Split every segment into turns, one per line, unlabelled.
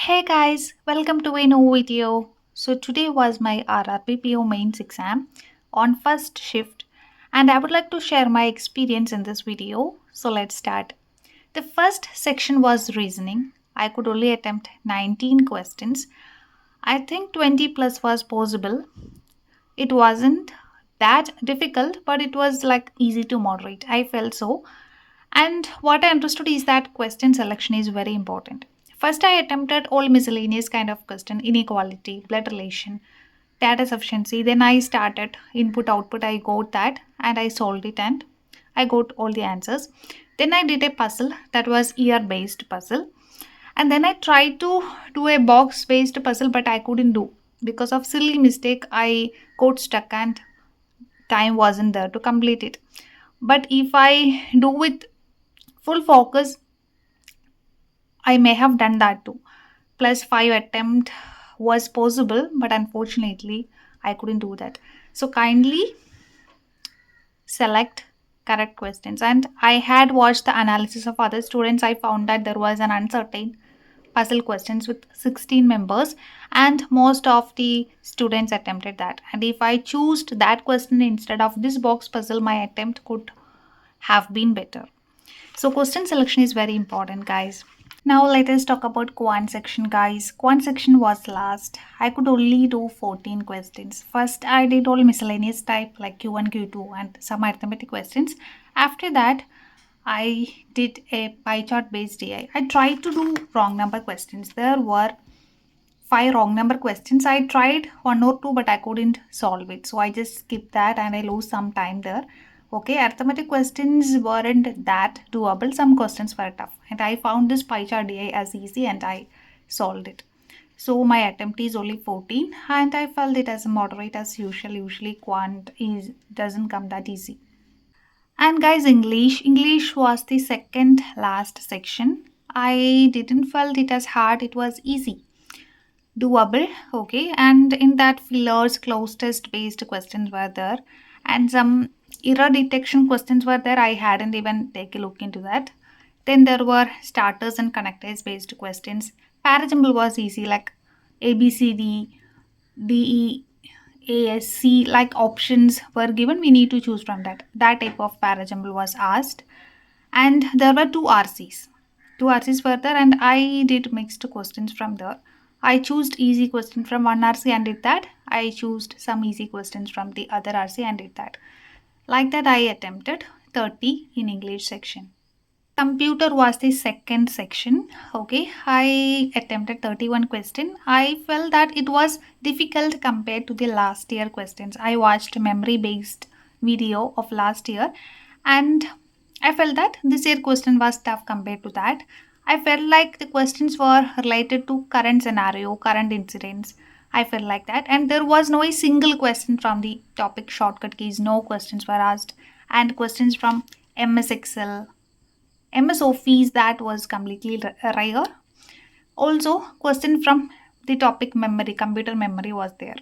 Hey guys, welcome to a new video. So today was my RRB PO mains exam on first shift and I would like to share my experience in this video. So let's start. The first section was reasoning. I could only attempt 19 questions. I think 20 plus was possible. It wasn't that difficult, but it was like easy to moderate. I felt so. And what I understood is that question selection is very important. First, I attempted all miscellaneous kind of question, inequality, blood relation, data sufficiency. Then I started input output. I got that and I solved it and I got all the answers. Then I did a puzzle that was year based puzzle. And then I tried to do a box based puzzle, but I couldn't do because of silly mistake. I got stuck and time wasn't there to complete it. But if I do with full focus, I may have done that too. Plus 5 attempt was possible, but unfortunately I couldn't do that. So kindly select correct questions. And I had watched the analysis of other students. I found that there was an uncertain puzzle questions with 16 members and most of the students attempted that. And if I chose that question instead of this box puzzle, my attempt could have been better. So question selection is very important, guys. Now let us talk about quant section, guys. Quant section was last. I could only do 14 questions. First I did all miscellaneous type like Q1, Q2 and some arithmetic questions. After that I did a pie chart based AI. I tried to do wrong number questions. There were 5 wrong number questions. I tried 1 or 2 but I couldn't solve it. So I just skipped that and I lose some time there. Okay, arithmetic questions weren't that doable. Some questions were tough. And I found this pie chart DI as easy and I solved it. So my attempt is only 14 and I felt it as a moderate as usual. Usually quant is doesn't come that easy. And guys, English was the second last section. I didn't felt it as hard. It was easy, doable. Okay, and in that fillers close test based questions were there and some error detection questions were there. I hadn't even take a look into that. Then there were starters and connectors based questions. Parajumble was easy, like ABCD DE ASC, like options were given, we need to choose from that type of parajumble was asked. And there were two RCs were there and I did mixed questions from there. I chose easy question from one RC and did that. I chose some easy questions from the other RC and did that. Like that I attempted 30 in English section. Computer was the second section. Okay, I attempted 31 question. I felt that it was difficult compared to the last year questions. I watched memory based video of last year and I felt that this year question was tough compared to that. I felt like the questions were related to current scenario, current incidents. I felt like that. And there was no a single question from the topic shortcut keys. No questions were asked. And questions from MS Excel, MS Office, that was completely rare. Also, question from the topic memory, computer memory was there.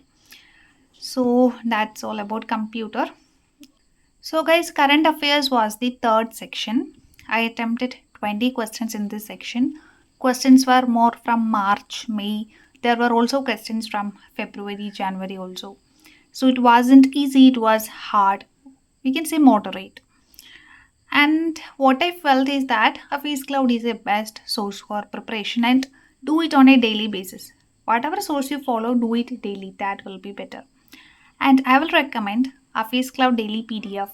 So that's all about computer. So guys, current affairs was the third section. I attempted 20 questions in this section. Questions were more from March, May. There were also questions from February, January also. So it wasn't easy, it was hard. We can say moderate. And what I felt is that Office Cloud is a best source for preparation and do it on a daily basis. Whatever source you follow, do it daily. That will be better. And I will recommend Office Cloud Daily PDF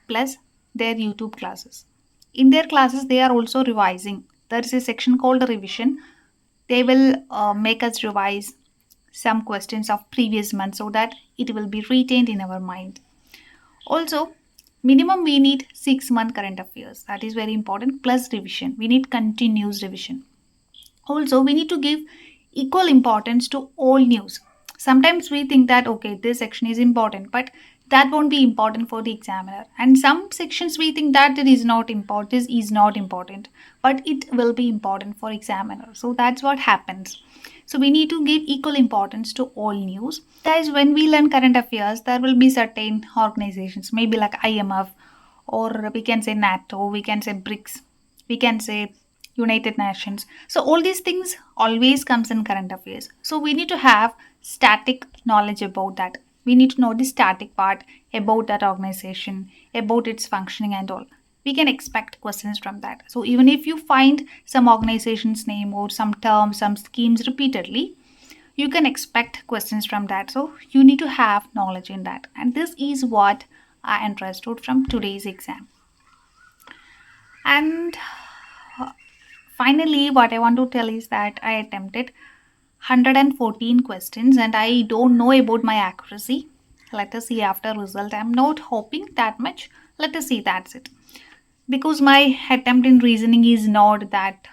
plus their YouTube classes. In their classes, they are also revising. There is a section called revision. They will make us revise some questions of previous months so that it will be retained in our mind. Also, minimum we need 6-month current affairs. That is very important. Plus revision. We need continuous revision. Also, we need to give equal importance to all news. Sometimes we think that okay, this section is important, but that won't be important for the examiner. And some sections we think that it is not important, this is not important, but it will be important for examiner. So that's what happens. So we need to give equal importance to all news. Guys, when we learn current affairs, there will be certain organizations, maybe like IMF, or we can say NATO, we can say BRICS, we can say United Nations. So all these things always comes in current affairs. So we need to have static knowledge about that. We need to know the static part about that organization, about its functioning and all. We can expect questions from that. So even if you find some organization's name or some terms, some schemes repeatedly, you can expect questions from that. So you need to have knowledge in that. And this is what I understood from today's exam. And finally, what I want to tell is that I attempted 114 questions and I don't know about my accuracy. Let us see after result. I'm not hoping that much. Let us see, that's it. Because my attempt in reasoning is not that,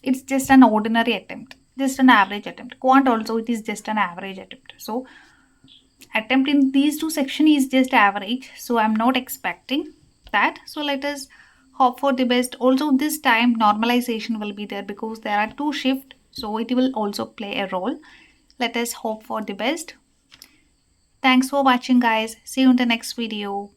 it's just an ordinary attempt, just an average attempt. Quant also, it is just an average attempt. So attempt in these two sections is just average, so I'm not expecting that. So let us hope for the best. Also this time normalization will be there because there are two shifts, so it will also play a role. Let us hope for the best. Thanks for watching, guys. See you in the next video.